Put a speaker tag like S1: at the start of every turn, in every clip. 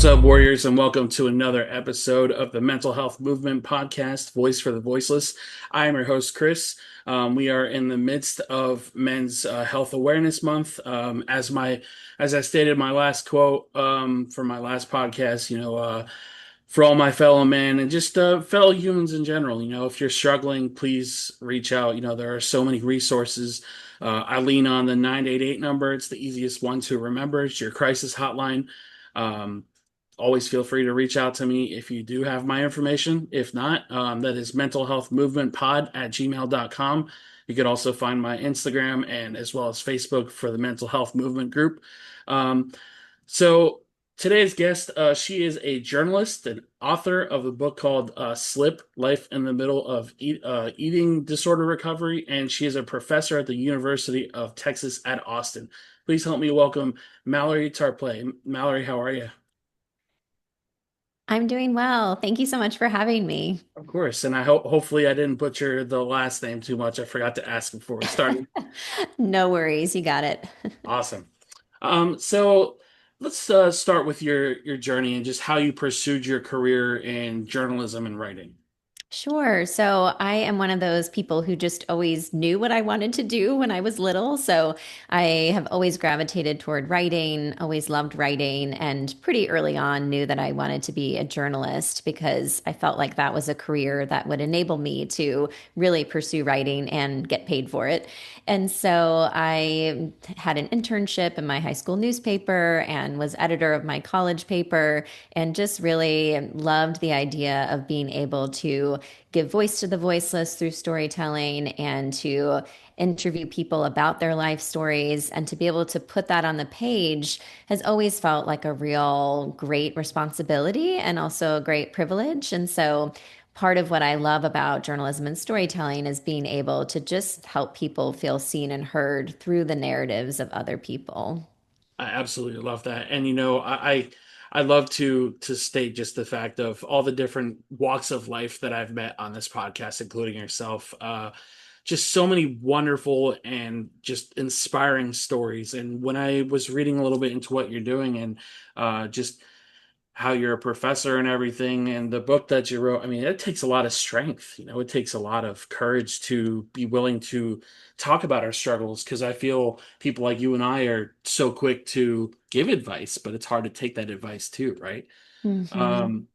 S1: up, Warriors, and welcome to another episode of the Mental Health Movement podcast, Voice for the Voiceless. I am your host, Chris. We are in the midst of Men's Health Awareness Month. As I stated in my last quote for my last podcast, for all my fellow men and just fellow humans in general, if you're struggling, please reach out. There are so many resources. I lean on the 988 number. It's the easiest one to remember. It's your crisis hotline. Um, Always feel free to reach out to me if you do have my information. If not, that is mentalhealthmovementpod@gmail.com. You could also find my Instagram and as well as Facebook for the Mental Health Movement group. Um, so today's guest, she is a journalist and author of a book called Slip: Life in the Middle of Eating Disorder Recovery, and she is a professor at the University of Texas at Austin. Please help me welcome Mallary Tarpley. Mallory, how are you?
S2: I'm doing well. Thank you so much for having me.
S1: Of course, and I hope hopefully I didn't butcher the last name too much. I forgot to ask before we started.
S2: No worries, you got it.
S1: Awesome. So let's start with your journey and just how you pursued your career in journalism and writing.
S2: Sure. So I am one of those people who just always knew what I wanted to do when I was little. So I have always gravitated toward writing, always loved writing, and pretty early on knew that I wanted to be a journalist because I felt like that was a career that would enable me to really pursue writing and get paid for it. And so I had an internship in my high school newspaper and was editor of my college paper and just really loved the idea of being able to give voice to the voiceless through storytelling and to interview people about their life stories and to be able to put that on the page has always felt like a real great responsibility and also a great privilege. And so part of what I love about journalism and storytelling is being able to just help people feel seen and heard through the narratives of other people.
S1: I absolutely love that. And I love to state just the fact of all the different walks of life that I've met on this podcast, including yourself. Just so many wonderful and just inspiring stories. And when I was reading a little bit into what you're doing and just how you're a professor and everything and the book that you wrote, I mean, it takes a lot of strength. It takes a lot of courage to be willing to talk about our struggles because I feel people like you and I are so quick to give advice, but it's hard to take that advice too, right?
S2: Mhm.
S1: um,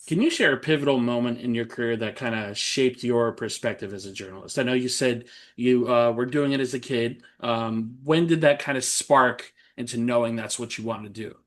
S1: can you share a pivotal moment in your career that kind of shaped your perspective as a journalist? I know you said you were doing it as a kid. When did that kind of spark into knowing that's what you want to do?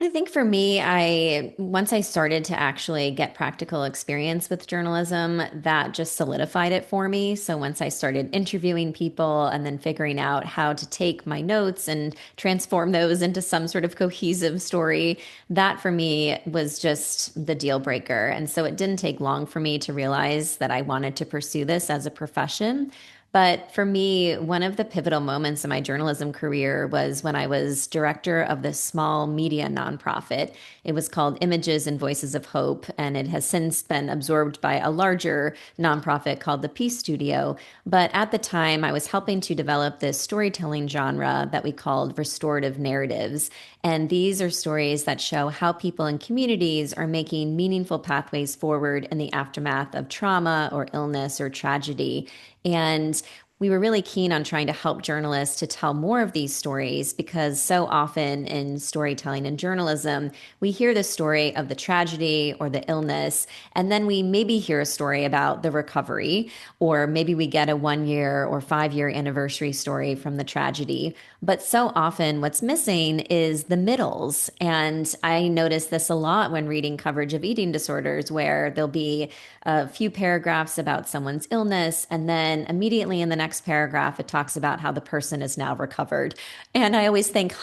S2: I think for me, I once I started to actually get practical experience with journalism, that just solidified it for me. So once I started interviewing people and then figuring out how to take my notes and transform those into some sort of cohesive story, that for me was just the deal breaker. And so it didn't take long for me to realize that I wanted to pursue this as a profession. But for me, one of the pivotal moments in my journalism career was when I was director of this small media nonprofit. It was called Images and Voices of Hope, and it has since been absorbed by a larger nonprofit called the Peace Studio. But at the time, I was helping to develop this storytelling genre that we called restorative narratives. And these are stories that show how people in communities are making meaningful pathways forward in the aftermath of trauma or illness or tragedy. And we were really keen on trying to help journalists to tell more of these stories because so often in storytelling and journalism, we hear the story of the tragedy or the illness, and then we maybe hear a story about the recovery, or maybe we get a 1 year or 5 year anniversary story from the tragedy. But so often, what's missing is the middles. And I notice this a lot when reading coverage of eating disorders, where there'll be a few paragraphs about someone's illness, and then immediately in the next paragraph, it talks about how the person is now recovered. And I always think,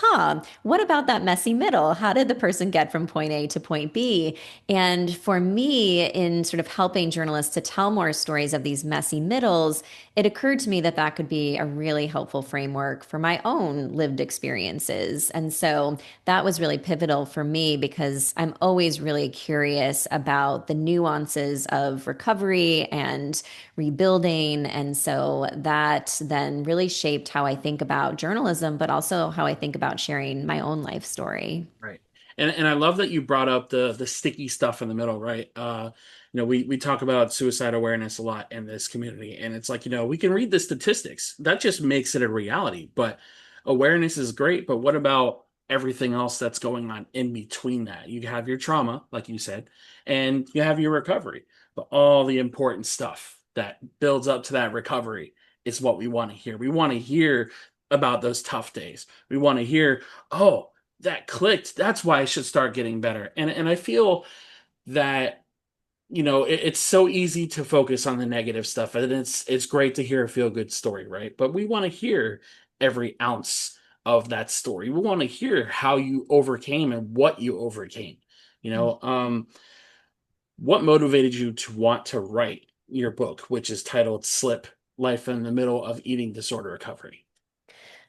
S2: what about that messy middle? How did the person get from point A to point B? And for me, in sort of helping journalists to tell more stories of these messy middles, it occurred to me that that could be a really helpful framework for my own lived experiences. And so that was really pivotal for me because I'm always really curious about the nuances of recovery and rebuilding. And so that then really shaped how I think about journalism, but also how I think about sharing my own life story.
S1: Right. And I love that you brought up the sticky stuff in the middle, right? We talk about suicide awareness a lot in this community, and it's like, we can read the statistics. That just makes it a reality. But awareness is great, but what about everything else that's going on in between that? You have your trauma, like you said, and you have your recovery. But all the important stuff that builds up to that recovery is what we want to hear. We want to hear about those tough days. We want to hear, oh, that clicked. That's why I should start getting better. And I feel that it's so easy to focus on the negative stuff, and it's great to hear a feel good story, right? But we want to hear every ounce of that story. We want to hear how you overcame and what you overcame. You know, what motivated you to want to write your book, which is titled Slip: Life in the Middle of Eating Disorder Recovery?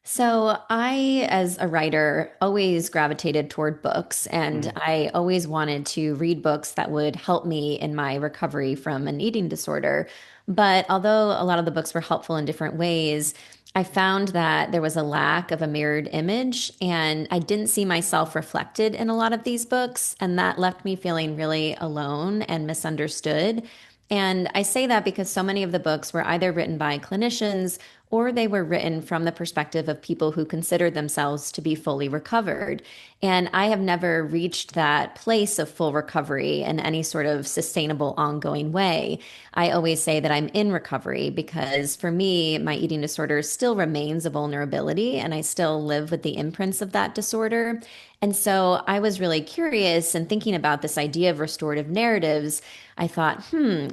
S2: So, I, as a writer, always gravitated toward books, and
S1: Mhm.
S2: I always wanted to read books that would help me in my recovery from an eating disorder. But although a lot of the books were helpful in different ways, I found that there was a lack of a mirrored image, and I didn't see myself reflected in a lot of these books. And that left me feeling really alone and misunderstood. And I say that because so many of the books were either written by clinicians or they were written from the perspective of people who considered themselves to be fully recovered. And I have never reached that place of full recovery in any sort of sustainable, ongoing way. I always say that I'm in recovery because for me, my eating disorder still remains a vulnerability and I still live with the imprints of that disorder. And so I was really curious and thinking about this idea of restorative narratives. I thought,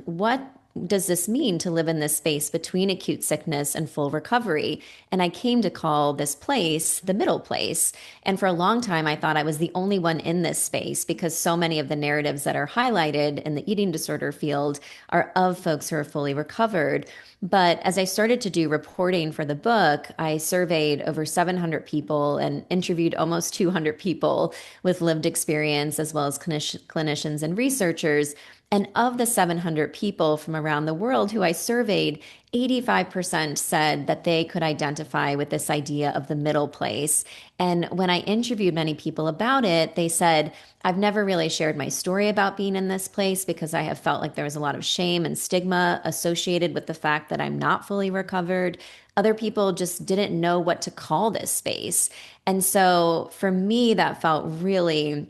S2: what does this mean to live in this space between acute sickness and full recovery? And I came to call this place the middle place. And for a long time, I thought I was the only one in this space because so many of the narratives that are highlighted in the eating disorder field are of folks who are fully recovered. But as I started to do reporting for the book, I surveyed over 700 people and interviewed almost 200 people with lived experience, as well as clinicians and researchers. And of the 700 people from around the world who I surveyed, 85% said that they could identify with this idea of the middle place. And when I interviewed many people about it, they said, I've never really shared my story about being in this place because I have felt like there was a lot of shame and stigma associated with the fact that I'm not fully recovered. Other people just didn't know what to call this space. And so for me, that felt really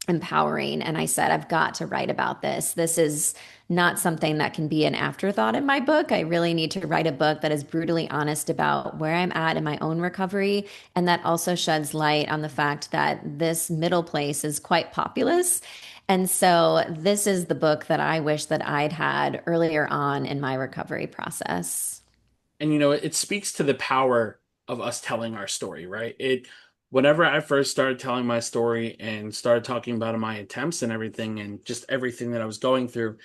S2: empowering. And I said, I've got to write about this. This is not something that can be an afterthought in my book. I really need to write a book that is brutally honest about where I'm at in my own recovery. And that also sheds light on the fact that this middle place is quite populous. And so this is the book that I wish that I'd had earlier on in my recovery process.
S1: And it speaks to the power of us telling our story, right? Whenever I first started telling my story and started talking about my attempts and everything and just everything that I was going through,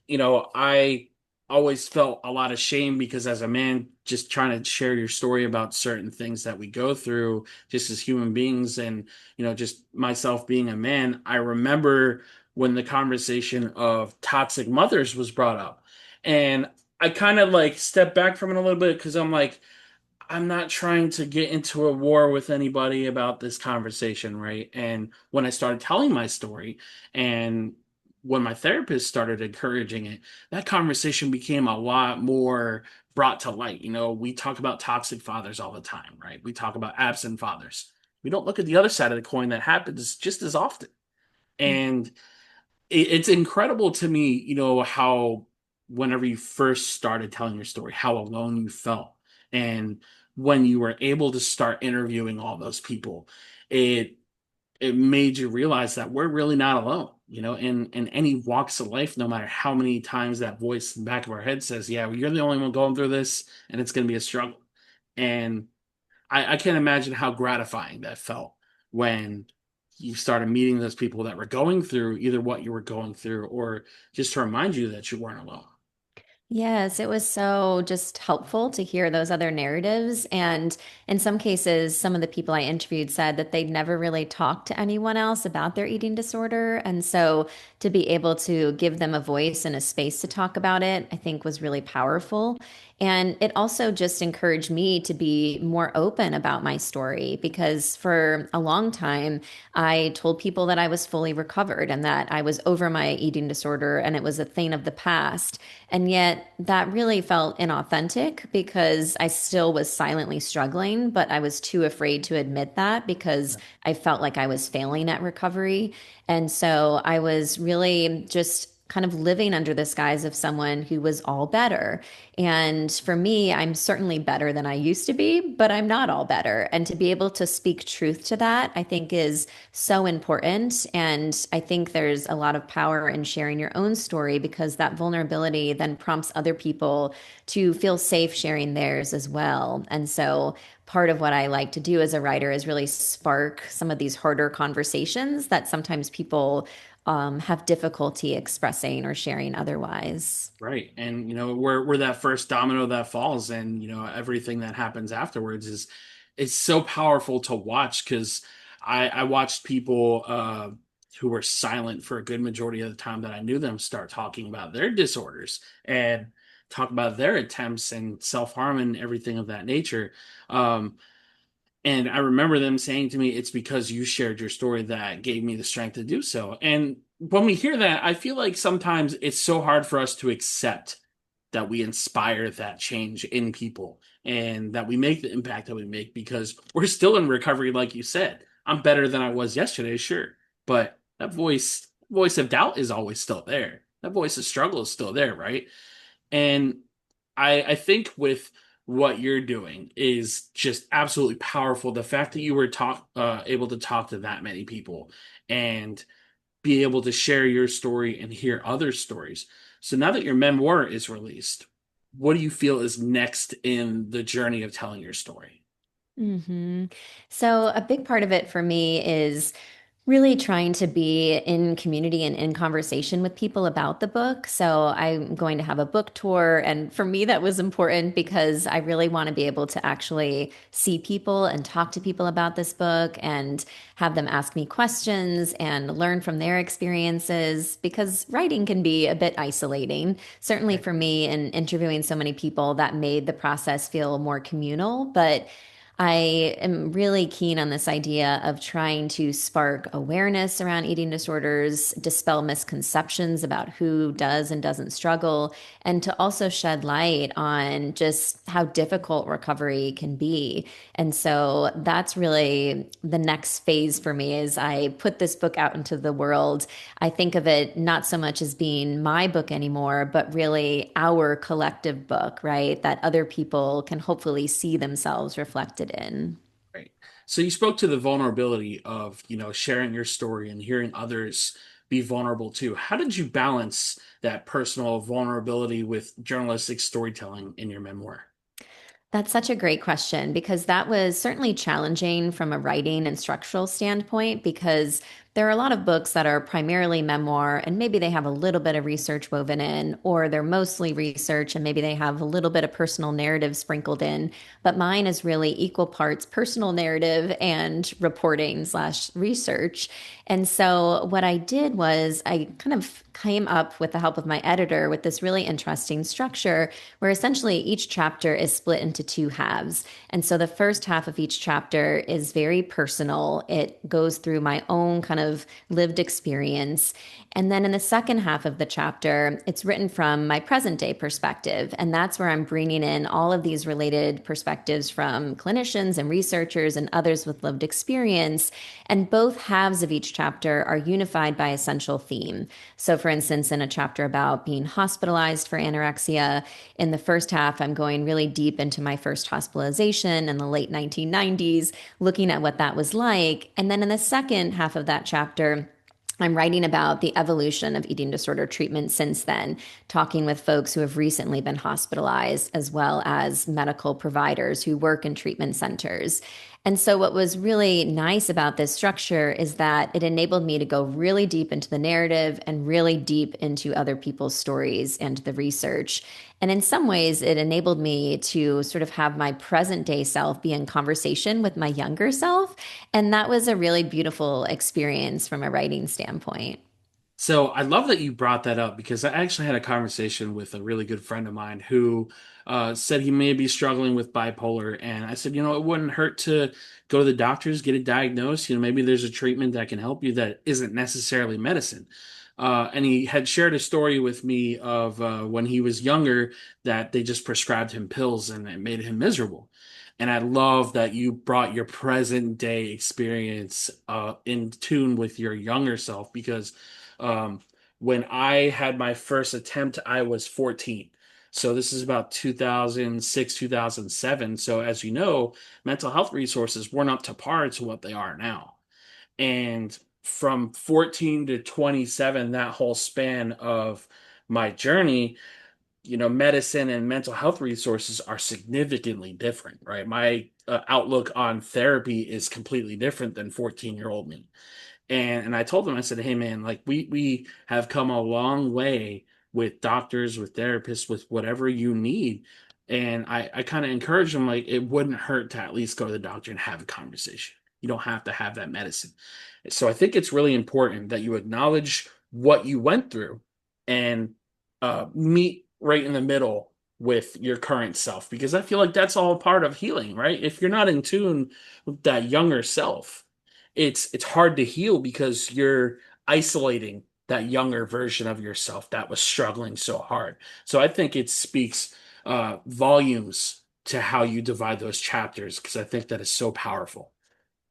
S1: I always felt a lot of shame because as a man, just trying to share your story about certain things that we go through just as human beings and, just myself being a man, I remember when the conversation of toxic mothers was brought up. And I kind of like stepped back from it a little bit because I'm like, I'm not trying to get into a war with anybody about this conversation, right? And when I started telling my story and when my therapist started encouraging it, that conversation became a lot more brought to light. We talk about toxic fathers all the time, right? We talk about absent fathers. We don't look at the other side of the coin that happens just as often. And it's incredible to me, how whenever you first started telling your story, how alone you felt. And when you were able to start interviewing all those people, it it made you realize that we're really not alone, in any walks of life, no matter how many times that voice in the back of our head says, yeah, well, you're the only one going through this, and it's going to be a struggle. And I can't imagine how gratifying that felt when you started meeting those people that were going through either what you were going through or just to remind you that you weren't alone.
S2: Yes, it was so just helpful to hear those other narratives. And in some cases, some of the people I interviewed said that they'd never really talked to anyone else about their eating disorder. And so to be able to give them a voice and a space to talk about it, I think was really powerful. And it also just encouraged me to be more open about my story because for a long time, I told people that I was fully recovered and that I was over my eating disorder and it was a thing of the past. And yet that really felt inauthentic because I still was silently struggling, but I was too afraid to admit that because I felt like I was failing at recovery. And so I was really just kind of living under this guise of someone who was all better. And for me, I'm certainly better than I used to be, but I'm not all better. And to be able to speak truth to that, I think is so important. And I think there's a lot of power in sharing your own story because that vulnerability then prompts other people to feel safe sharing theirs as well. And so part of what I like to do as a writer is really spark some of these harder conversations that sometimes people have difficulty expressing or sharing otherwise.
S1: Right. And we're that first domino that falls, and everything that happens afterwards is it's so powerful to watch because I watched people who were silent for a good majority of the time that I knew them start talking about their disorders and talk about their attempts and self-harm and everything of that nature. Um, and I remember them saying to me, it's because you shared your story that gave me the strength to do so. And when we hear that, I feel like sometimes it's so hard for us to accept that we inspire that change in people and that we make the impact that we make because we're still in recovery, like you said. I'm better than I was yesterday, sure. But that voice of doubt is always still there. That voice of struggle is still there, right? And I think with what you're doing is just absolutely powerful. The fact that you were able to talk to that many people and be able to share your story and hear other stories. So now that your memoir is released, what do you feel is next in the journey of telling your story?
S2: hmm So, a big part of it for me is really trying to be in community and in conversation with people about the book. So I'm going to have a book tour. And for me, that was important because I really want to be able to actually see people and talk to people about this book and have them ask me questions and learn from their experiences because writing can be a bit isolating. Certainly
S1: Right.
S2: for me, in interviewing so many people, that made the process feel more communal. But I am really keen on this idea of trying to spark awareness around eating disorders, dispel misconceptions about who does and doesn't struggle, and to also shed light on just how difficult recovery can be. And so that's really the next phase for me as I put this book out into the world. I think of it not so much as being my book anymore, but really our collective book, right? That other people can hopefully see themselves reflected in.
S1: Right. So you spoke to the vulnerability of, sharing your story and hearing others be vulnerable too. How did you balance that personal vulnerability with journalistic storytelling in your memoir?
S2: That's such a great question because that was certainly challenging from a writing and structural standpoint because there are a lot of books that are primarily memoir and maybe they have a little bit of research woven in, or they're mostly research and maybe they have a little bit of personal narrative sprinkled in. But mine is really equal parts personal narrative and reporting slash research. And so what I did was I kind of came up with the help of my editor with this really interesting structure where essentially each chapter is split into two halves. And so the first half of each chapter is very personal. It goes through my own kind of lived experience. And then in the second half of the chapter, it's written from my present day perspective. And that's where I'm bringing in all of these related perspectives from clinicians and researchers and others with lived experience. And both halves of each chapter are unified by essential theme. So, for instance, in a chapter about being hospitalized for anorexia, in the first half, I'm going really deep into my first hospitalization in the late 1990s, looking at what that was like. And then in the second half of that chapter, I'm writing about the evolution of eating disorder treatment since then, talking with folks who have recently been hospitalized, as well as medical providers who work in treatment centers. And so, what was really nice about this structure is that it enabled me to go really deep into the narrative and really deep into other people's stories and the research. And in some ways, it enabled me to sort of have my present day self be in conversation with my younger self. And that was a really beautiful experience from a writing standpoint.
S1: So I love that you brought that up because I actually had a conversation with a really good friend of mine who said he may be struggling with bipolar. And I said, it wouldn't hurt to go to the doctors, get it diagnosed. Maybe there's a treatment that can help you that isn't necessarily medicine. And he had shared a story with me of when he was younger that they just prescribed him pills and it made him miserable. And I love that you brought your present day experience in tune with your younger self because um, when I had my first attempt, I was 14. So this is about 2006, 2007. So as you know, mental health resources weren't up to par to what they are now. And from 14 to 27, that whole span of my journey, medicine and mental health resources are significantly different, right? My outlook on therapy is completely different than 14-year-old me. And I told him, I said, hey man, like we have come a long way with doctors, with therapists, with whatever you need. And I kind of encouraged him, like, it wouldn't hurt to at least go to the doctor and have a conversation. You don't have to have that medicine. So I think it's really important that you acknowledge what you went through and meet right in the middle with your current self, because I feel like that's all part of healing, right? If you're not in tune with that younger self, it's hard to heal because you're isolating that younger version of yourself that was struggling so hard. So I think it speaks volumes to how you divide those chapters because I think that is so powerful.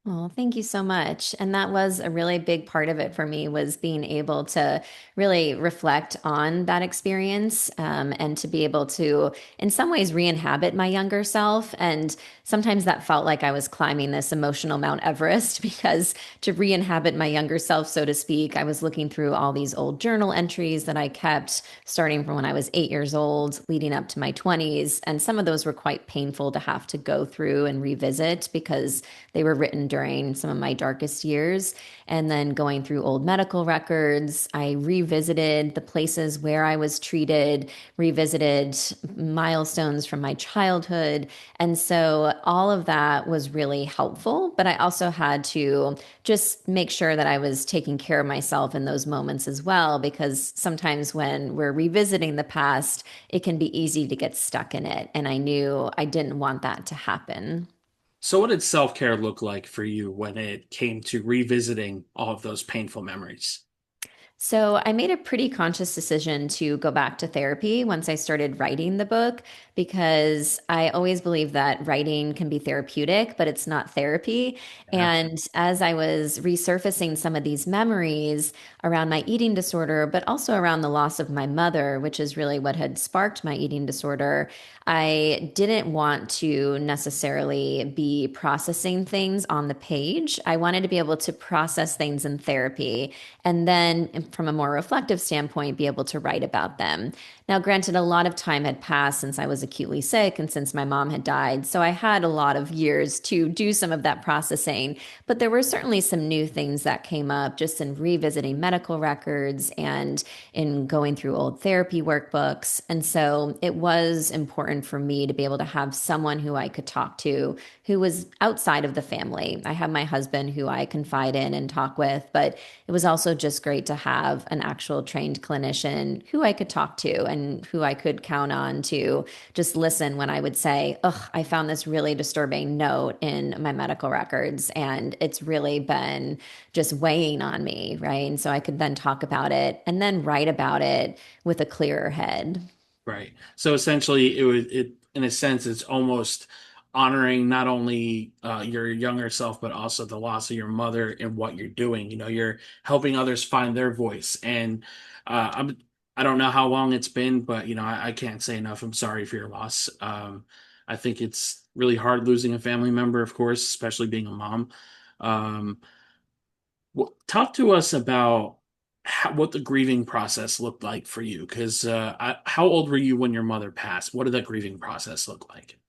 S2: Oh, thank you so much. And that was a really big part of it for me was being able to really reflect on that experience and to be able to, in some ways, re-inhabit my younger self. And sometimes that felt like I was climbing this emotional Mount Everest because to re-inhabit my younger self, so to speak, I was looking through all these old journal entries that I kept starting from when I was 8 years old, leading up to my 20s. And some of those were quite painful to have to go through and revisit because they were written during some of my darkest years. And then going through old medical records, I revisited the places where I was treated, revisited milestones from my childhood. And so all of that was really helpful. But I also had to just make sure that I was taking care of myself in those moments as well, because sometimes when we're revisiting the past, it can be easy to get stuck in it. And I knew I didn't want that to happen.
S1: So what did self-care look like for you when it came to revisiting all of those painful memories?
S2: So I made a pretty conscious decision to go back to therapy once I started writing the book because I always believe that writing can be therapeutic, but it's not therapy.
S1: Yeah.
S2: And as I was resurfacing some of these memories around my eating disorder, but also around the loss of my mother, which is really what had sparked my eating disorder, I didn't want to necessarily be processing things on the page. I wanted to be able to process things in therapy and then from a more reflective standpoint, be able to write about them. Now, granted, a lot of time had passed since I was acutely sick and since my mom had died. So I had a lot of years to do some of that processing. But there were certainly some new things that came up just in revisiting medical records and in going through old therapy workbooks. And so it was important for me to be able to have someone who I could talk to who was outside of the family. I have my husband who I confide in and talk with, but it was also just great to have an actual trained clinician who I could talk to and who I could count on to just listen when I would say, "Ugh, I found this really disturbing note in my medical records, and it's really been just weighing on me," right? And so I could then talk about it and then write about it with a clearer head.
S1: Right. So essentially, it in a sense, it's almost honoring not only your younger self, but also the loss of your mother and what you're doing. You're helping others find their voice. And I don't know how long it's been, but I can't say enough. I'm sorry for your loss. I think it's really hard losing a family member, of course, especially being a mom. Um, Talk to us about what the grieving process looked like for you. Because how old were you when your mother passed? What did that grieving process look like?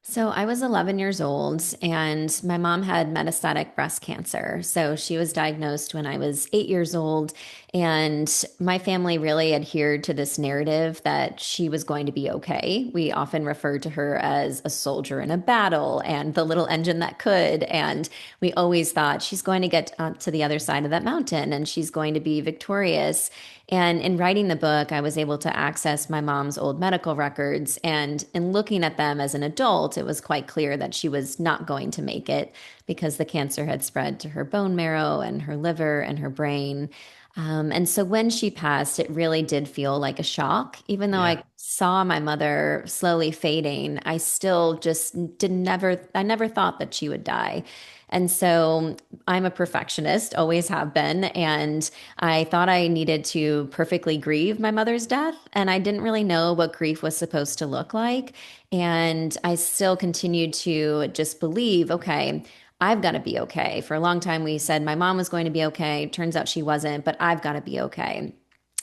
S2: So I was 11 years old and my mom had metastatic breast cancer. So she was diagnosed when I was 8 years old. And my family really adhered to this narrative that she was going to be okay. We often referred to her as a soldier in a battle and the little engine that could. And we always thought she's going to get to the other side of that mountain and she's going to be victorious. And in writing the book, I was able to access my mom's old medical records. And in looking at them as an adult, it was quite clear that she was not going to make it because the cancer had spread to her bone marrow and her liver and her brain. And so when she passed, it really did feel like a shock. Even though
S1: Yeah.
S2: I saw my mother slowly fading, I still just I never thought that she would die. And so I'm a perfectionist, always have been. And I thought I needed to perfectly grieve my mother's death. And I didn't really know what grief was supposed to look like. And I still continued to just believe, okay, I've got to be okay. For a long time, we said my mom was going to be okay. Turns out she wasn't, but I've got to be okay.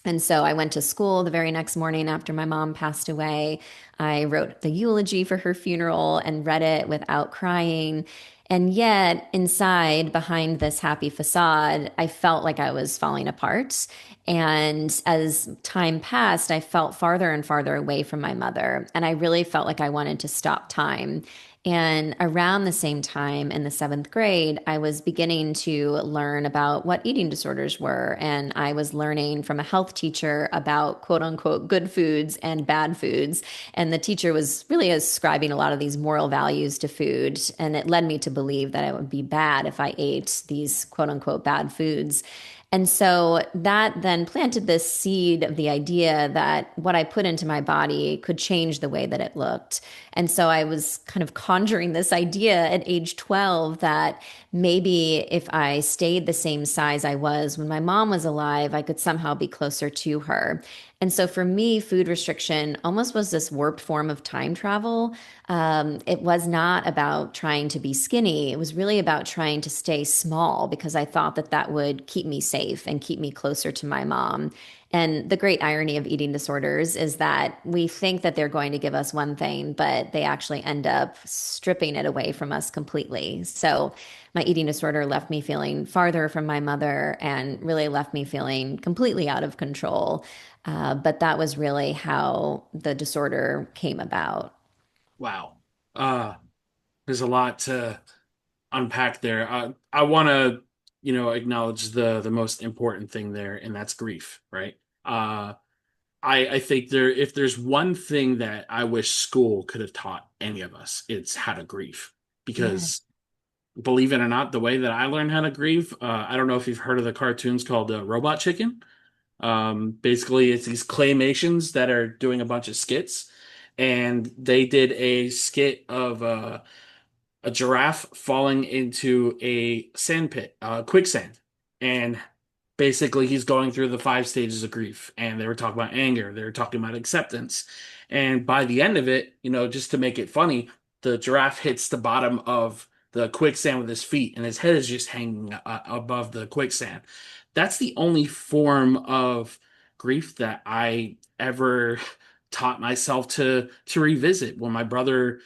S2: And so I went to school the very next morning after my mom passed away. I wrote the eulogy for her funeral and read it without crying. And yet, inside, behind this happy facade, I felt like I was falling apart. And as time passed, I felt farther and farther away from my mother. And I really felt like I wanted to stop time. And around the same time in the seventh grade, I was beginning to learn about what eating disorders were. And I was learning from a health teacher about quote unquote good foods and bad foods. And the teacher was really ascribing a lot of these moral values to food. And it led me to believe that it would be bad if I ate these quote unquote bad foods. And so that then planted this seed of the idea that what I put into my body could change the way that it looked. And so I was kind of conjuring this idea at age 12 that maybe if I stayed the same size I was when my mom was alive, I could somehow be closer to her. And so for me, food restriction almost was this warped form of time travel. It was not about trying to be skinny. It was really about trying to stay small because I thought that that would keep me safe and keep me closer to my mom. And the great irony of eating disorders is that we think that they're going to give us one thing, but they actually end up stripping it away from us completely. So my eating disorder left me feeling farther from my mother and really left me feeling completely out of control. But that was really how the disorder came about.
S1: Wow. Uh, there's a lot to unpack there. I want to, acknowledge the most important thing there, and that's grief, right? I think if there's one thing that I wish school could have taught any of us, it's how to grieve.
S2: Yeah.
S1: Because believe it or not, the way that I learned how to grieve, I don't know if you've heard of the cartoons called Robot Chicken. Basically, it's these claymations that are doing a bunch of skits, and they did a skit of a giraffe falling into a sand pit, quicksand. And basically, he's going through the five stages of grief. And they were talking about anger, they were talking about acceptance. And by the end of it, just to make it funny, the giraffe hits the bottom of the quicksand with his feet, and his head is just hanging above the quicksand. That's the only form of grief that I ever taught myself to revisit when my brother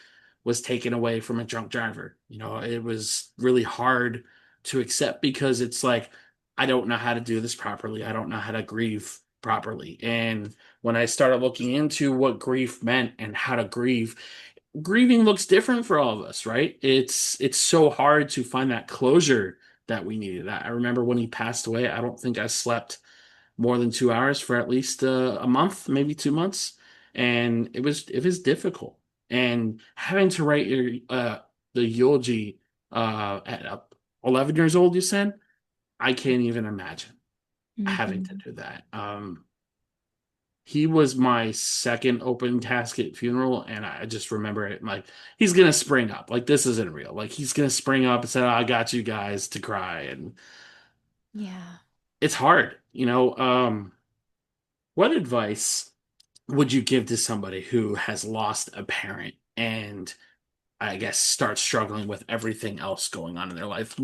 S1: was taken away from a drunk driver. It was really hard to accept because it's like, I don't know how to do this properly. I don't know how to grieve properly. And when I started looking into what grief meant and how to grieve, grieving looks different for all of us, right? It's so hard to find that closure that we needed. I remember when he passed away, I don't think I slept more than 2 hours for at least a month, maybe 2 months, and it was difficult. And having to write the eulogy at 11 years old, you said, I can't even imagine having to
S2: Mhm.
S1: do that. He was my second open casket funeral, and I just remember it like he's gonna spring up. Like this isn't real. Like he's gonna spring up and say, "Oh, I got you guys to cry," and
S2: Yeah.
S1: it's hard. What advice would you give to somebody who has lost a parent and I guess starts struggling with everything else going on in their life?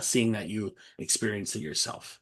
S1: Seeing that you experienced it yourself.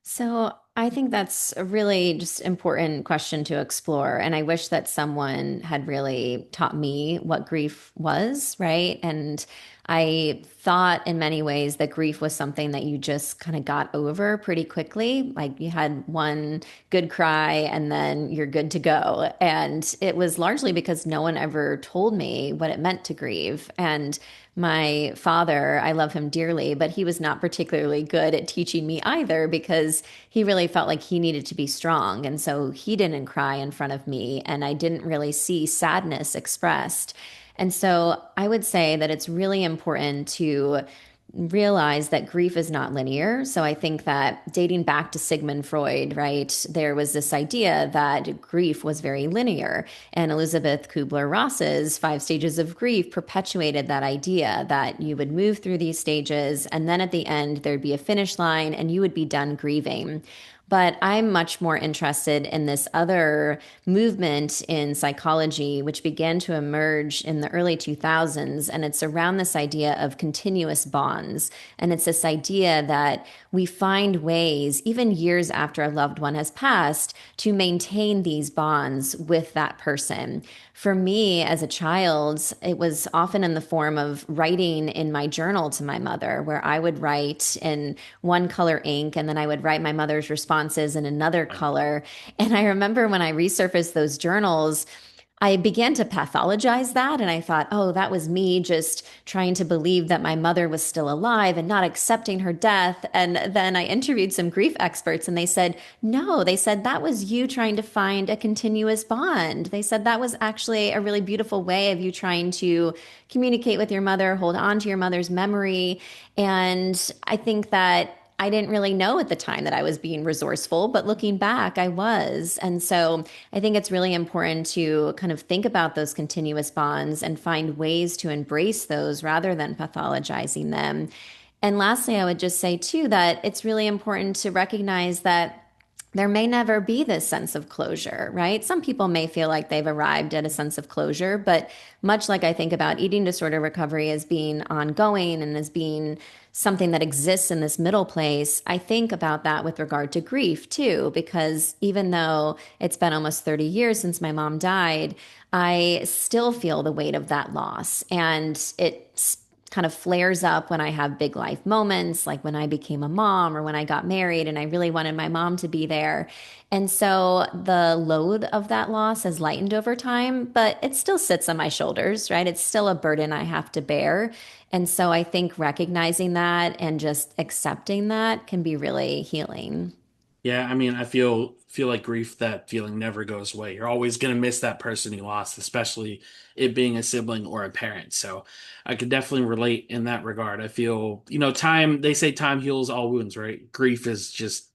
S2: So I think that's a really just important question to explore. And I wish that someone had really taught me what grief was, right? And I thought in many ways that grief was something that you just kind of got over pretty quickly. Like you had one good cry and then you're good to go. And it was largely because no one ever told me what it meant to grieve. And my father, I love him dearly, but he was not particularly good at teaching me either because he really felt like he needed to be strong. And so he didn't cry in front of me, and I didn't really see sadness expressed. And so I would say that it's really important to realize that grief is not linear. So I think that dating back to Sigmund Freud, right, there was this idea that grief was very linear. And Elizabeth Kubler-Ross's Five Stages of Grief perpetuated that idea that you would move through these stages, and then at the end, there'd be a finish line and you would be done grieving. But I'm much more interested in this other movement in psychology, which began to emerge in the early 2000s. And it's around this idea of continuous bonds. And it's this idea that we find ways, even years after a loved one has passed, to maintain these bonds with that person. For me, as a child, it was often in the form of writing in my journal to my mother, where I would write in one color ink and then I would write my mother's responses in another color. And I remember when I resurfaced those journals, I began to pathologize that. And I thought, oh, that was me just trying to believe that my mother was still alive and not accepting her death. And then I interviewed some grief experts and they said, no, they said that was you trying to find a continuous bond. They said that was actually a really beautiful way of you trying to communicate with your mother, hold on to your mother's memory. And I think that I didn't really know at the time that I was being resourceful, but looking back, I was. And so I think it's really important to kind of think about those continuous bonds and find ways to embrace those rather than pathologizing them. And lastly, I would just say too that it's really important to recognize that there may never be this sense of closure, right? Some people may feel like they've arrived at a sense of closure, but much like I think about eating disorder recovery as being ongoing and as being something that exists in this middle place, I think about that with regard to grief too, because even though it's been almost 30 years since my mom died, I still feel the weight of that loss. And it kind of flares up when I have big life moments, like when I became a mom or when I got married and I really wanted my mom to be there. And so the load of that loss has lightened over time, but it still sits on my shoulders, right? It's still a burden I have to bear. And so I think recognizing that and just accepting that can be really healing.
S1: Yeah, I mean, I feel like grief, that feeling never goes away. You're always gonna miss that person you lost, especially it being a sibling or a parent. So I could definitely relate in that regard. I feel, time, they say time heals all wounds, right? Grief is just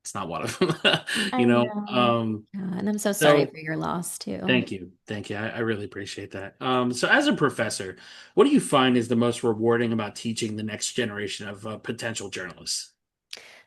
S1: it's not one of them.
S2: I
S1: You know.
S2: know. Yeah, and I'm so sorry
S1: So
S2: for your loss too.
S1: thank you. Thank you. I really appreciate that. So as a professor, what do you find is the most rewarding about teaching the next generation of potential journalists?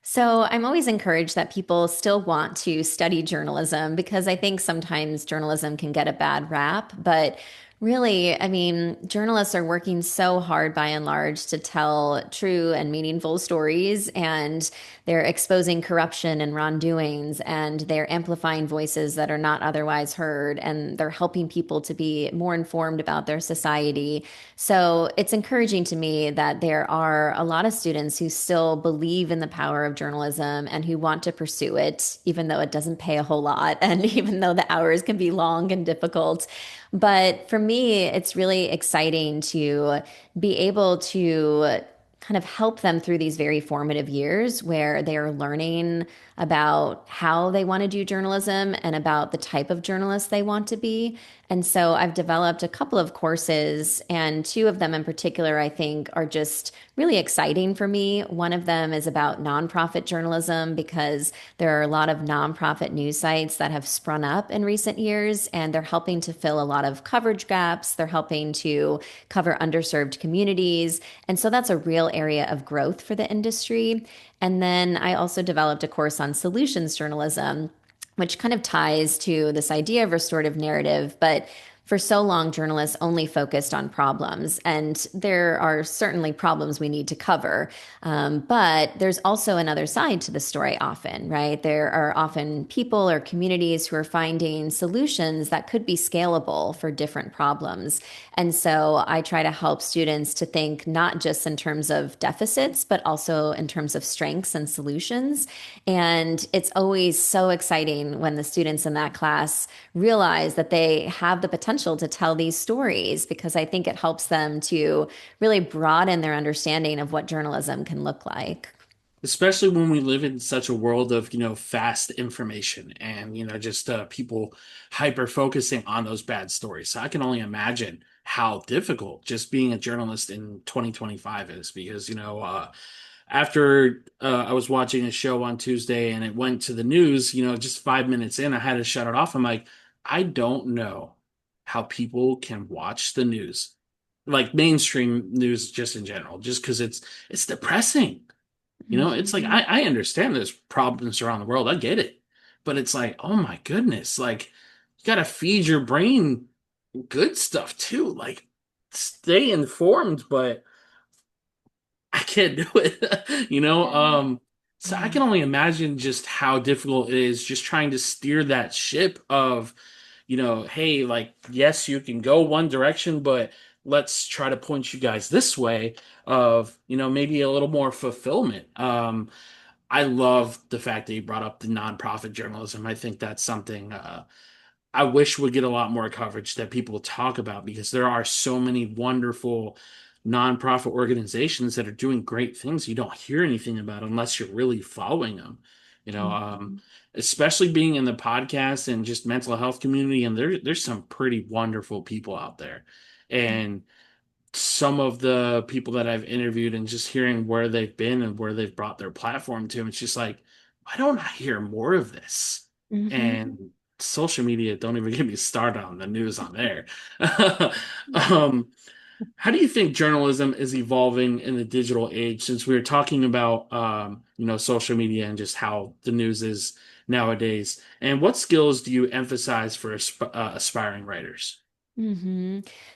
S2: So I'm always encouraged that people still want to study journalism because I think sometimes journalism can get a bad rap. But really, I mean, journalists are working so hard by and large to tell true and meaningful stories, and they're exposing corruption and wrongdoings, and they're amplifying voices that are not otherwise heard, and they're helping people to be more informed about their society. So it's encouraging to me that there are a lot of students who still believe in the power of journalism and who want to pursue it, even though it doesn't pay a whole lot and even though the hours can be long and difficult. But for me, it's really exciting to be able to kind of help them through these very formative years where they're learning about how they want to do journalism and about the type of journalist they want to be. And so I've developed a couple of courses, and two of them in particular, I think, are just really exciting for me. One of them is about nonprofit journalism because there are a lot of nonprofit news sites that have sprung up in recent years, and they're helping to fill a lot of coverage gaps. They're helping to cover underserved communities. And so that's a real area of growth for the industry. And then I also developed a course on solutions journalism, which kind of ties to this idea of restorative narrative. But for so long, journalists only focused on problems, and there are certainly problems we need to cover. But there's also another side to the story often, right? There are often people or communities who are finding solutions that could be scalable for different problems. And so I try to help students to think not just in terms of deficits, but also in terms of strengths and solutions. And it's always so exciting when the students in that class realize that they have the potential to tell these stories because I think it helps them to really broaden their understanding of what journalism can look like.
S1: Especially when we live in such a world of, fast information and, just people hyper focusing on those bad stories. So I can only imagine how difficult just being a journalist in 2025 is because, after I was watching a show on Tuesday and it went to the news, just 5 minutes in, I had to shut it off. I'm like, I don't know how people can watch the news, like mainstream news just in general, just because it's depressing. It's like
S2: Mhm.
S1: I understand there's problems around the world. I get it. But it's like, oh my goodness, like you gotta feed your brain good stuff too. Like stay informed, but I can't do it. So I
S2: Yeah.
S1: can only imagine just how difficult it is just trying to steer that ship of, hey, like, yes, you can go one direction, but let's try to point you guys this way of, maybe a little more fulfillment. I love the fact that you brought up the nonprofit journalism. I think that's something I wish would get a lot more coverage that people talk about because there are so many wonderful nonprofit organizations that are doing great things you don't hear anything about unless you're really following them. You know, um,
S2: Mhm.
S1: Especially being in the podcast and just mental health community, and there's some pretty wonderful people out there. And some of the people that I've interviewed and just hearing where they've been and where they've brought their platform to, it's just like, why don't I hear more of this?
S2: Mhm.
S1: And social media, don't even get me started on the news on there.
S2: Yeah.
S1: um, how do you think journalism is evolving in the digital age? Since we were talking about, social media and just how the news is nowadays, and what skills do you emphasize for aspiring writers?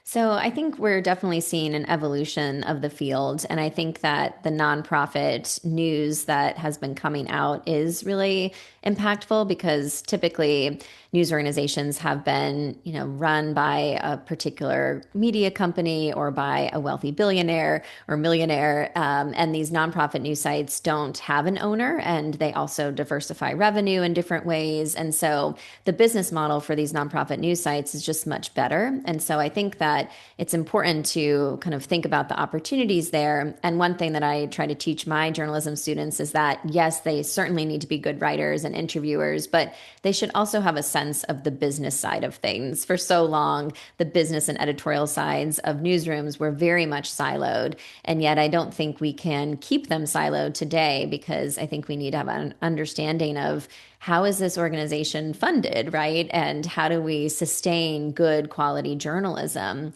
S2: So I think we're definitely seeing an evolution of the field. And I think that the nonprofit news that has been coming out is really impactful because typically news organizations have been, run by a particular media company or by a wealthy billionaire or millionaire. And these nonprofit news sites don't have an owner and they also diversify revenue in different ways. And so the business model for these nonprofit news sites is just much better. And so I think that it's important to kind of think about the opportunities there. And one thing that I try to teach my journalism students is that, yes, they certainly need to be good writers and interviewers, but they should also have a sense of the business side of things. For so long, the business and editorial sides of newsrooms were very much siloed. And yet, I don't think we can keep them siloed today because I think we need to have an understanding of how is this organization funded, right? And how do we sustain good quality journalism?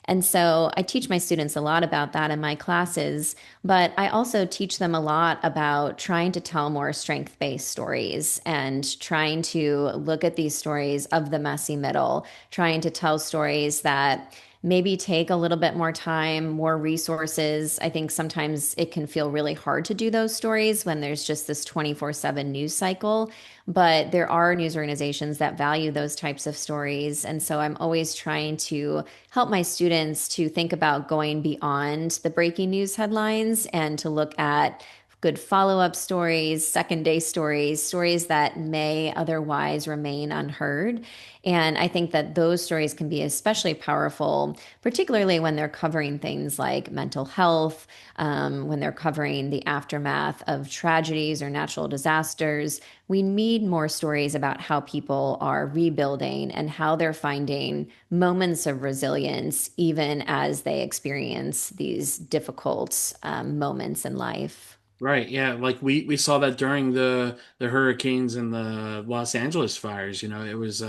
S2: And so I teach my students a lot about that in my classes, but I also teach them a lot about trying to tell more strength based stories and trying to look at these stories of the messy middle, trying to tell stories that maybe take a little bit more time, more resources. I think sometimes it can feel really hard to do those stories when there's just this 24/7 news cycle. But there are news organizations that value those types of stories. And so I'm always trying to help my students to think about going beyond the breaking news headlines and to look at good follow up stories, second day stories, stories that may otherwise remain unheard. And I think that those stories can be especially powerful, particularly when they're covering things like mental health, when they're covering the aftermath of tragedies or natural disasters. We need more stories about how people are rebuilding and how they're finding moments of resilience, even as they experience these difficult moments in life.
S1: Right, yeah, like we saw that during the hurricanes and the Los Angeles fires, it was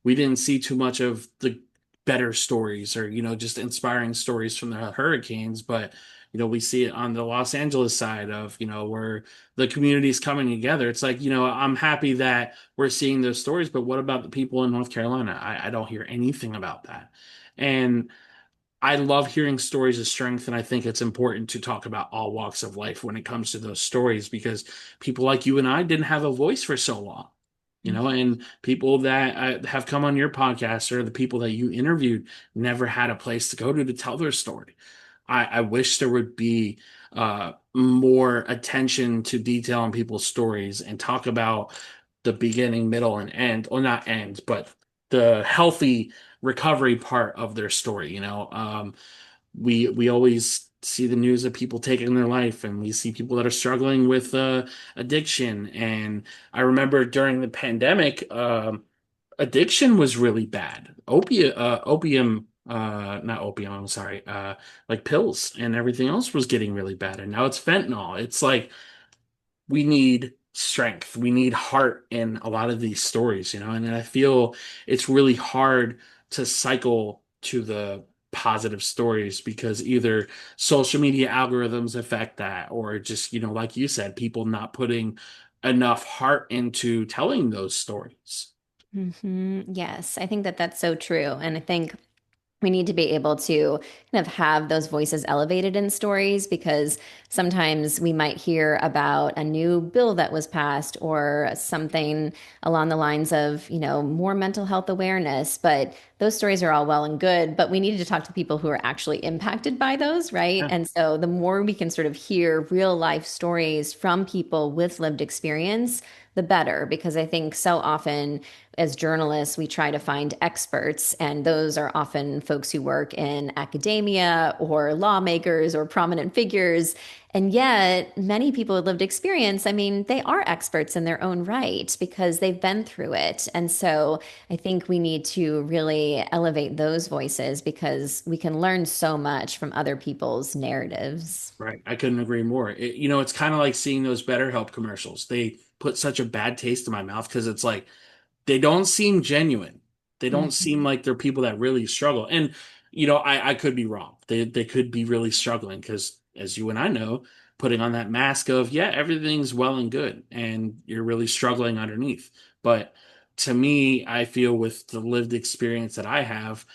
S1: we didn't see too much of the better stories or, just inspiring stories from the hurricanes, but we see it on the Los Angeles side of, where the community's coming together. It's like, I'm happy that we're seeing those stories, but what about the people in North Carolina? I don't hear anything about that. And I love hearing stories of strength, and I think it's important to talk about all walks of life when it comes to those stories because people like you and I didn't have a voice for so long, and people that have come on your podcast or the people that you interviewed never had a place to go to tell their story. I wish there would be more attention to detail on people's stories and talk about the beginning, middle, and end, or not end, but the healthy recovery part of their story. We always see the news of people taking their life, and we see people that are struggling with addiction. And I remember during the pandemic, addiction was really bad. Opium, not opium, I'm sorry, like pills and everything else was getting really bad. And now it's fentanyl. It's like we need strength. We need heart in a lot of these stories, and I feel it's really hard to cycle to the positive stories because either social media algorithms affect that or just, like you said, people not putting enough heart into telling those stories.
S2: Yes, I think that that's so true. And I think we need to be able to kind of have those voices elevated in stories because sometimes we might hear about a new bill that was passed or something along the lines of, more mental health awareness. But those stories are all well and good, but we needed to talk to people who are actually impacted by those, right?
S1: Yeah.
S2: And so the more we can sort of hear real life stories from people with lived experience, the better, because I think so often as journalists, we try to find experts, and those are often folks who work in academia or lawmakers or prominent figures. And yet, many people with lived experience, I mean, they are experts in their own right because they've been through it. And so I think we need to really elevate those voices because we can learn so much from other people's narratives.
S1: Right. I couldn't agree more. It's kind of like seeing those BetterHelp commercials. They put such a bad taste in my mouth because it's like they don't seem genuine. They don't seem
S2: Mhm.
S1: like they're people that really struggle. And I could be wrong. They could be really struggling because, as you and I know, putting on that mask of yeah, everything's well and good, and you're really struggling underneath. But to me, I feel with the lived experience that I have,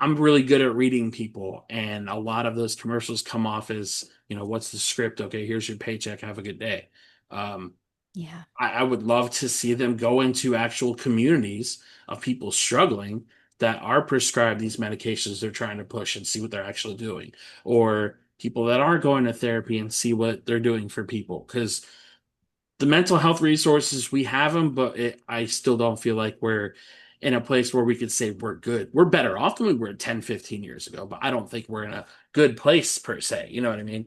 S1: I'm really good at reading people, and a lot of those commercials come off as, what's the script? Okay, here's your paycheck. Have a good day. Um,
S2: Yeah.
S1: I would love to see them go into actual communities of people struggling that are prescribed these medications they're trying to push and see what they're actually doing, or people that aren't going to therapy and see what they're doing for people. Because the mental health resources we have them, but I still don't feel like we're in a place where we could say we're good. We're better off than we were 10, 15 years ago, but I don't think we're in a good place per se. You know what I mean?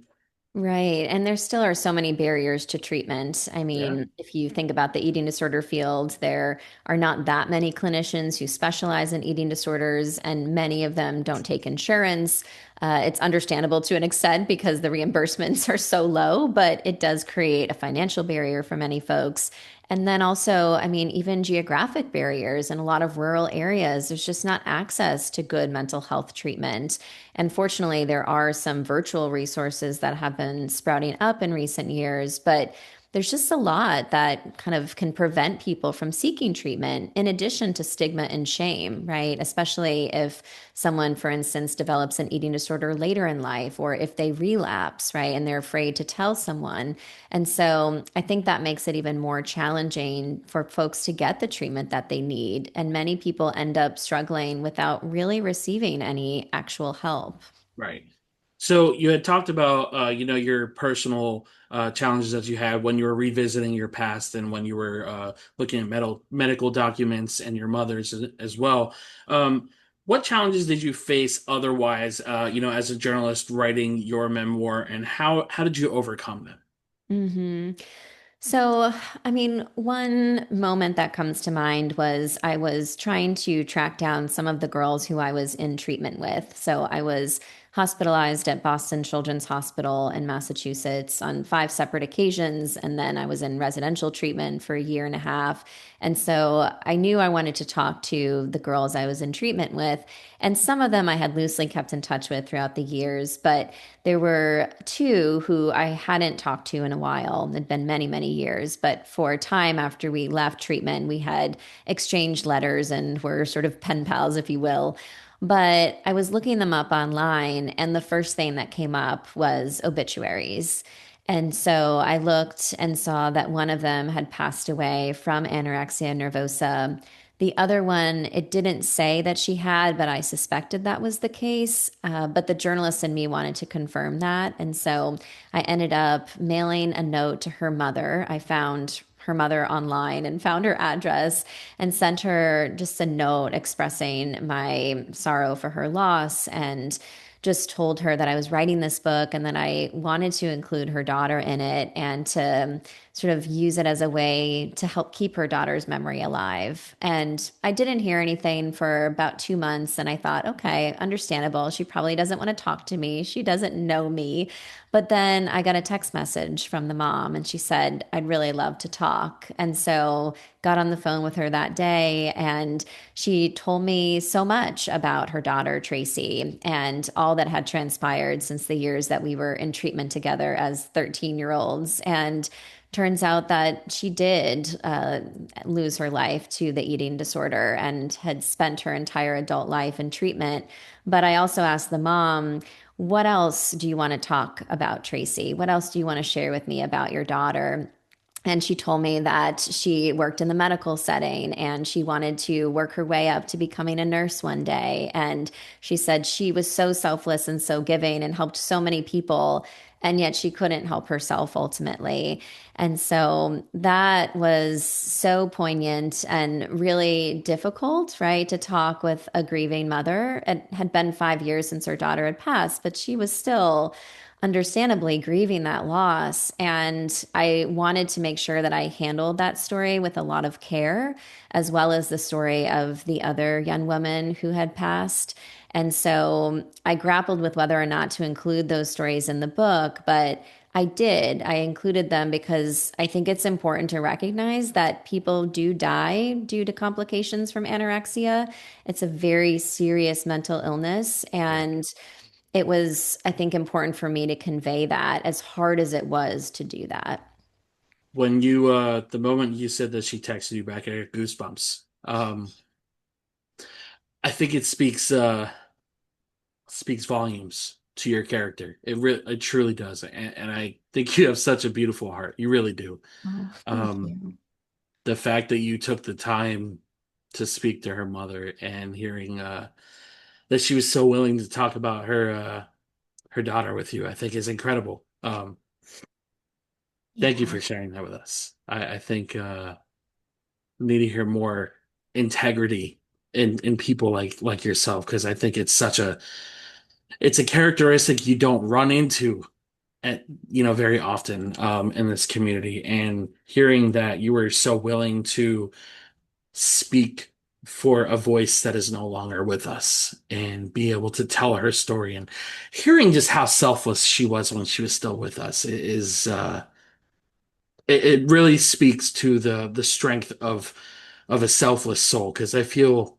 S2: Right. And there still are so many barriers to treatment. I
S1: Yeah.
S2: mean, if you think about the eating disorder field, there are not that many clinicians who specialize in eating disorders, and many of them don't take insurance. It's understandable to an extent because the reimbursements are so low, but it does create a financial barrier for many folks. And then also, I mean, even geographic barriers in a lot of rural areas, there's just not access to good mental health treatment. And fortunately, there are some virtual resources that have been sprouting up in recent years, but there's just a lot that kind of can prevent people from seeking treatment in addition to stigma and shame, right? Especially if someone, for instance, develops an eating disorder later in life or if they relapse, right? And they're afraid to tell someone. And so I think that makes it even more challenging for folks to get the treatment that they need. And many people end up struggling without really receiving any actual help.
S1: Right. So you had talked about, your personal challenges that you had when you were revisiting your past and when you were looking at medical documents and your mother's as well. What challenges did you face otherwise, as a journalist writing your memoir, and how did you overcome them?
S2: hmm So, I mean, one moment that comes to mind was I was trying to track down some of the girls who I was in treatment with. So I was hospitalized at Boston Children's Hospital in Massachusetts on 5 separate occasions. And then I was in residential treatment for a year and a half. And so I knew I wanted to talk to the girls I was in treatment with. And some of them I had loosely kept in touch with throughout the years, but there were two who I hadn't talked to in a while. It'd been many, many years. But for a time after we left treatment, we had exchanged letters and were sort of pen pals, if you will. But I was looking them up online, and the first thing that came up was obituaries. And so I looked and saw that one of them had passed away from anorexia nervosa. The other one, it didn't say that she had, but I suspected that was the case. But the journalist in me wanted to confirm that. And so I ended up mailing a note to her mother. I found her mother online and found her address and sent her just a note expressing my sorrow for her loss and just told her that I was writing this book and that I wanted to include her daughter in it and to sort of use it as a way to help keep her daughter's memory alive. And I didn't hear anything for about 2 months. And I thought, okay, understandable. She probably doesn't want to talk to me. She doesn't know me. But then I got a text message from the mom and she said, I'd really love to talk. And so got on the phone with her that day and she told me so much about her daughter, Tracy, and all that had transpired since the years that we were in treatment together as 13-year-olds. And turns out that she did lose her life to the eating disorder and had spent her entire adult life in treatment. But I also asked the mom, what else do you want to talk about, Tracy? What else do you want to share with me about your daughter? And she told me that she worked in the medical setting and she wanted to work her way up to becoming a nurse one day. And she said she was so selfless and so giving and helped so many people, and yet she couldn't help herself ultimately. And so that was so poignant and really difficult, right? To talk with a grieving mother. It had been 5 years since her daughter had passed, but she was still understandably grieving that loss. And I wanted to make sure that I handled that story with a lot of care, as well as the story of the other young woman who had passed. And so I grappled with whether or not to include those stories in the book, but I did. I included them because I think it's important to recognize that people do die due to complications from anorexia. It's a very serious mental illness.
S1: Right.
S2: And it was, I think, important for me to convey that as hard as it was to do that.
S1: When you the moment you said that she texted you back, I got goosebumps. I think it speaks volumes to your character. It truly does, and I think you have such a beautiful heart. You really do.
S2: Oh, thank
S1: Um,
S2: you.
S1: the fact that you took the time to speak to her mother and hearing that she was so willing to talk about her daughter with you, I think is incredible. Thank you
S2: Yeah.
S1: for sharing that with us. I think we need to hear more integrity in people like yourself because I think it's a characteristic you don't run into at very often in this community. And hearing that you were so willing to speak for a voice that is no longer with us and be able to tell her story and hearing just how selfless she was when she was still with us is it really speaks to the strength of a selfless soul because I feel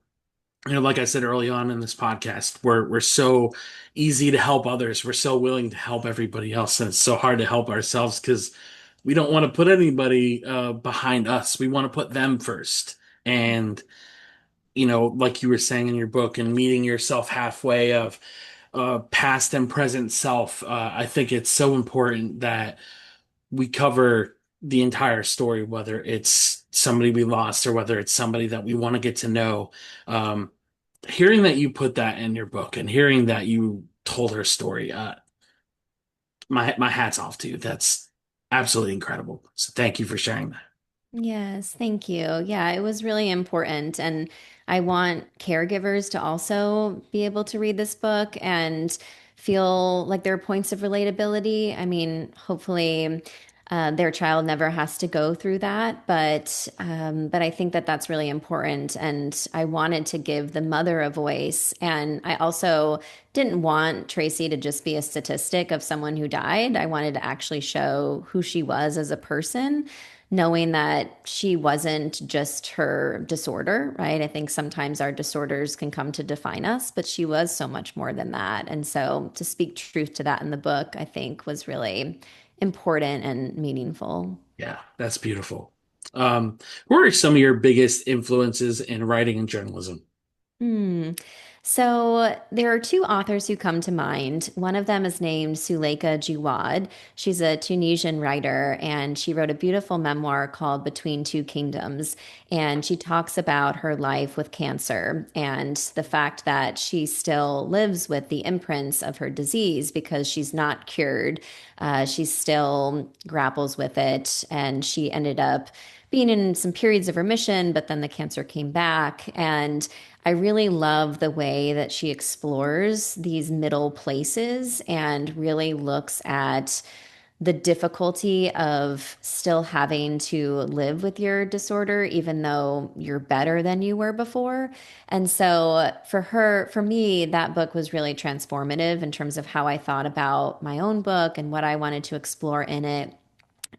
S1: like I said early on in this podcast, we're so easy to help others. We're so willing to help everybody else, and it's so hard to help ourselves because we don't want to put anybody behind us. We want to put them first. And like you were saying in your book, and meeting yourself halfway of past and present self. I think it's so important that we cover the entire story, whether it's somebody we lost or whether it's somebody that we want to get to know. Um, Hearing that you put that in your book and hearing that you told her story, my hat's off to you. That's absolutely incredible. So thank you for sharing that.
S2: Yes, thank you. Yeah, it was really important. And I want caregivers to also be able to read this book and feel like there are points of relatability. I mean, hopefully, their child never has to go through that, but I think that that's really important, and I wanted to give the mother a voice, and I also didn't want Tracy to just be a statistic of someone who died. I wanted to actually show who she was as a person, knowing that she wasn't just her disorder, right? I think sometimes our disorders can come to define us, but she was so much more than that. And so to speak truth to that in the book, I think was really important and meaningful.
S1: Yeah, that's beautiful. Um, who are some of your biggest influences in writing and journalism?
S2: Hmm. So there are two authors who come to mind. One of them is named Suleika Jiwad. She's a Tunisian writer, and she wrote a beautiful memoir called Between Two Kingdoms. And she talks about her life with cancer and the fact that she still lives with the imprints of her disease because she's not cured. She still grapples with it, and she ended up being in some periods of remission, but then the cancer came back. And I really love the way that she explores these middle places and really looks at the difficulty of still having to live with your disorder, even though you're better than you were before. And so for me, that book was really transformative in terms of how I thought about my own book and what I wanted to explore in it.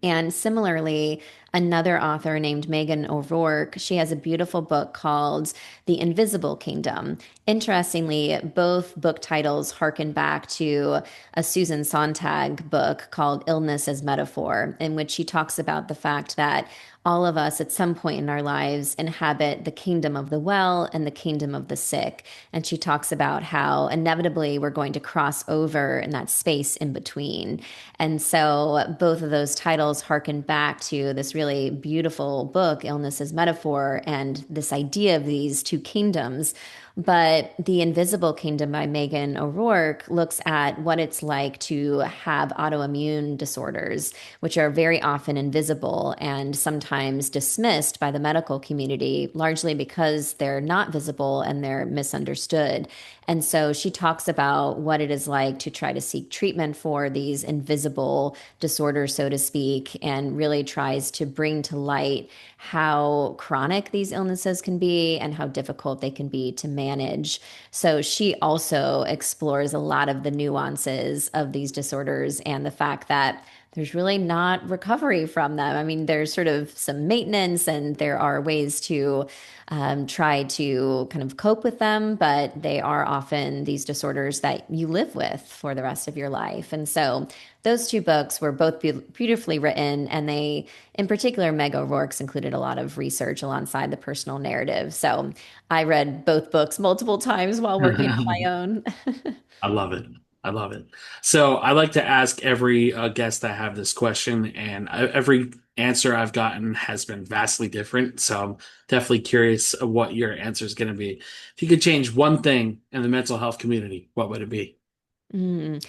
S2: And similarly, another author named Megan O'Rourke, she has a beautiful book called The Invisible Kingdom. Interestingly, both book titles harken back to a Susan Sontag book called Illness as Metaphor, in which she talks about the fact that all of us at some point in our lives inhabit the kingdom of the well and the kingdom of the sick. And she talks about how inevitably we're going to cross over in that space in between. And so both of those titles harken back to this really beautiful book, Illness as Metaphor, and this idea of these two kingdoms. But The Invisible Kingdom by Megan O'Rourke looks at what it's like to have autoimmune disorders, which are very often invisible and sometimes dismissed by the medical community, largely because they're not visible and they're misunderstood. And so she talks about what it is like to try to seek treatment for these invisible disorders, so to speak, and really tries to bring to light how chronic these illnesses can be and how difficult they can be to manage. So she also explores a lot of the nuances of these disorders and the fact that there's really not recovery from them. I mean, there's sort of some maintenance and there are ways to try to kind of cope with them, but they are often these disorders that you live with for the rest of your life. And so those two books were both beautifully written, and they, in particular, Meg O'Rourke's included a lot of research alongside the personal narrative. So I read both books multiple times while working on my own.
S1: I love it. I love it. So I like to ask every guest I have this question, and every answer I've gotten has been vastly different. So I'm definitely curious of what your answer is going to be. If you could change one thing in the mental health community, what would it be?
S2: Mm.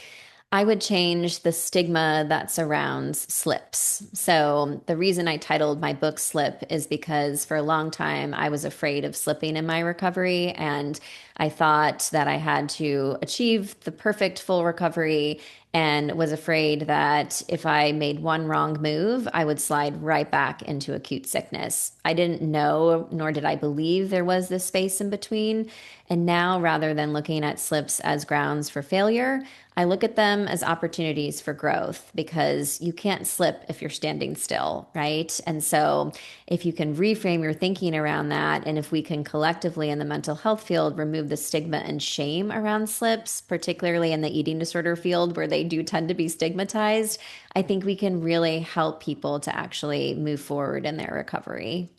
S2: I would change the stigma that surrounds slips. So, the reason I titled my book Slip is because for a long time I was afraid of slipping in my recovery. And I thought that I had to achieve the perfect full recovery and was afraid that if I made one wrong move, I would slide right back into acute sickness. I didn't know, nor did I believe there was this space in between. And now, rather than looking at slips as grounds for failure, I look at them as opportunities for growth because you can't slip if you're standing still, right? And so, if you can reframe your thinking around that, and if we can collectively in the mental health field remove the stigma and shame around slips, particularly in the eating disorder field where they do tend to be stigmatized, I think we can really help people to actually move forward in their recovery.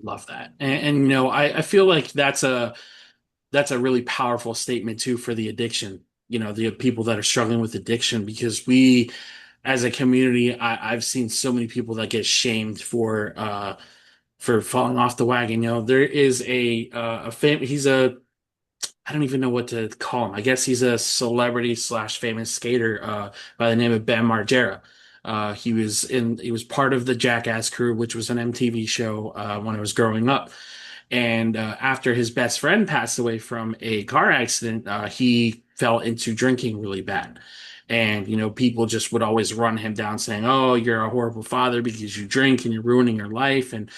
S1: Love that. I feel like that's a really powerful statement too for the addiction. The people that are struggling with addiction, because we, as a community, I've seen so many people that get shamed for falling off the wagon. There is he's a I don't even know what to call him. I guess he's a celebrity slash famous skater by the name of Ben Margera. He was part of the Jackass crew, which was an MTV show when I was growing up. And after his best friend passed away from a car accident, he fell into drinking really bad. And, people just would always run him down saying, "Oh, you're a horrible father because you drink and you're ruining your life." And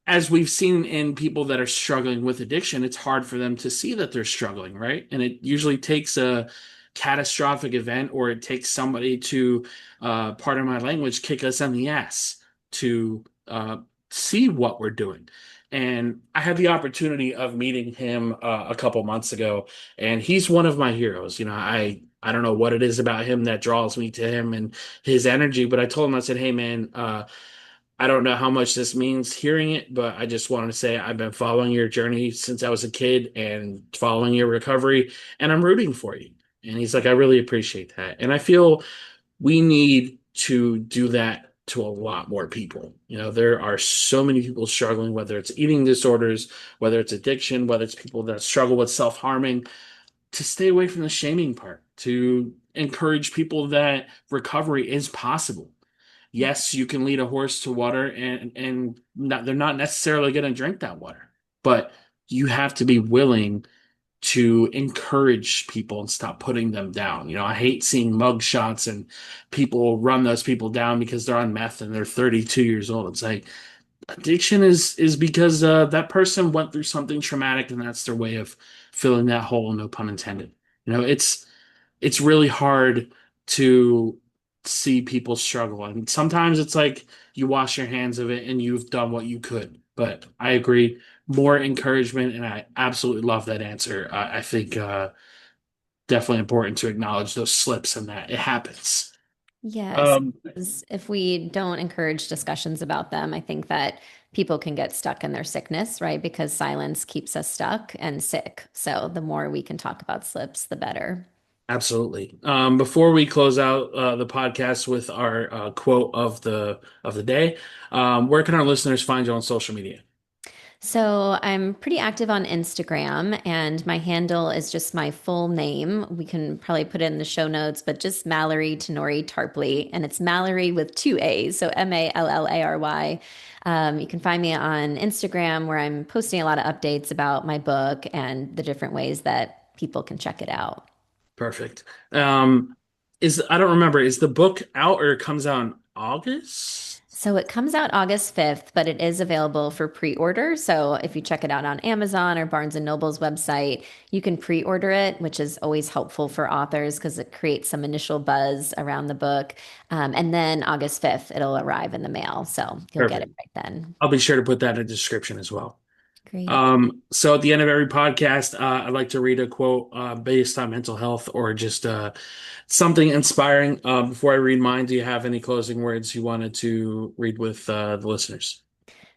S1: as we've seen in people that are struggling with addiction, it's hard for them to see that they're struggling, right? And it usually takes a catastrophic event, or it takes somebody to, pardon my language, kick us in the ass to see what we're doing. And I had the opportunity of meeting him a couple months ago, and he's one of my heroes. I don't know what it is about him that draws me to him and his energy, but I told him, I said, "Hey, man, I don't know how much this means hearing it, but I just wanted to say I've been following your journey since I was a kid and following your recovery, and I'm rooting for you." And he's like, "I really appreciate that." And I feel we need to do that to a lot more people. There are so many people struggling, whether it's eating disorders, whether it's addiction, whether it's people that struggle with self-harming, to stay away from the shaming part, to encourage people that recovery is possible. Yes, you can lead a horse to water, and they're not necessarily going to drink that water, but you have to be willing to encourage people and stop putting them down. I hate seeing mug shots and people run those people down because they're on meth and they're 32 years old. It's like addiction is because that person went through something traumatic, and that's their way of filling that hole, no pun intended. It's really hard to see people struggle. And sometimes it's like you wash your hands of it and you've done what you could. But I agree, more encouragement, and I absolutely love that answer. I think definitely important to acknowledge those slips and that it happens.
S2: Yes,
S1: Um,
S2: because if we don't encourage discussions about them, I think that people can get stuck in their sickness, right? Because silence keeps us stuck and sick. So the more we can talk about slips, the better.
S1: Absolutely. Before we close out the podcast with our quote of the day, where can our listeners find you on social media?
S2: So I'm pretty active on Instagram, and my handle is just my full name. We can probably put it in the show notes, but just Mallary Tenore Tarpley, and it's Mallary with two A's, so Mallary. You can find me on Instagram, where I'm posting a lot of updates about my book and the different ways that people can check it out.
S1: Perfect. I don't remember, is the book out or it comes out in August?
S2: So it comes out August 5th, but it is available for pre-order. So if you check it out on Amazon or Barnes and Noble's website, you can pre-order it, which is always helpful for authors because it creates some initial buzz around the book. And then August 5th, it'll arrive in the mail. So you'll get it
S1: Perfect.
S2: right then.
S1: I'll be sure to put that in the description as well.
S2: Great.
S1: So at the end of every podcast, I'd like to read a quote based on mental health, or just something inspiring. Before I read mine, do you have any closing words you wanted to read with the listeners?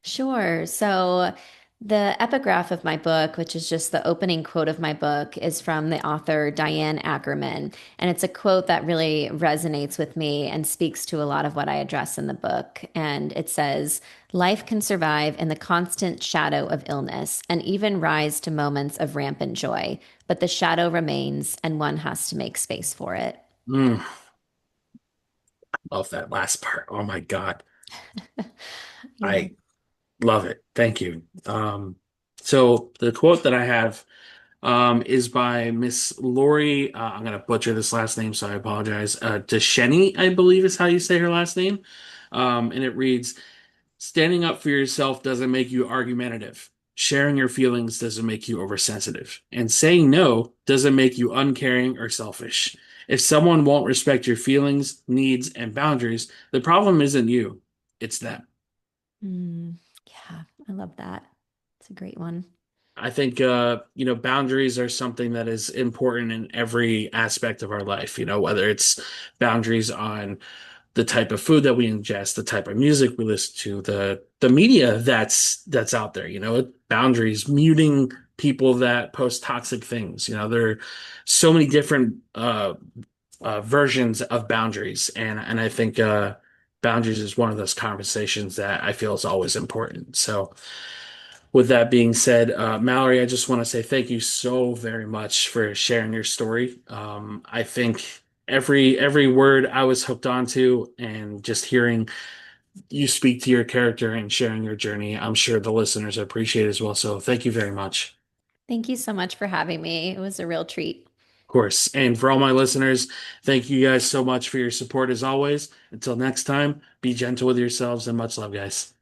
S2: Sure. So, the epigraph of my book, which is just the opening quote of my book, is from the author Diane Ackerman. And it's a quote that really resonates with me and speaks to a lot of what I address in the book. And it says, "Life can survive in the constant shadow of illness and even rise to moments of rampant joy, but the shadow remains and one has to make space for it."
S1: Mm, love that last part. Oh my God.
S2: Yeah.
S1: I love it. Thank you. So the quote that I have is by Miss Lori. I'm going to butcher this last name, so I apologize. Descheny, I believe is how you say her last name. And it reads, "Standing up for yourself doesn't make you argumentative. Sharing your feelings doesn't make you oversensitive. And saying no doesn't make you uncaring or selfish. If someone won't respect your feelings, needs, and boundaries, the problem isn't you, it's them."
S2: Mm, yeah, I love that. It's a great one.
S1: I think boundaries are something that is important in every aspect of our life. Whether it's boundaries on the type of food that we ingest, the type of music we listen to, the media that's out there. Boundaries, muting people that post toxic things. There are so many different versions of boundaries, and I think boundaries is one of those conversations that I feel is always important. So with that being said, Mallory, I just want to say thank you so very much for sharing your story. I think every word I was hooked onto, and just hearing you speak to your character and sharing your journey, I'm sure the listeners appreciate as well. So thank you very much.
S2: Thank you so much for having me. It was a real treat.
S1: Of course. And for all my listeners, thank you guys so much for your support as always. Until next time, be gentle with yourselves and much love, guys.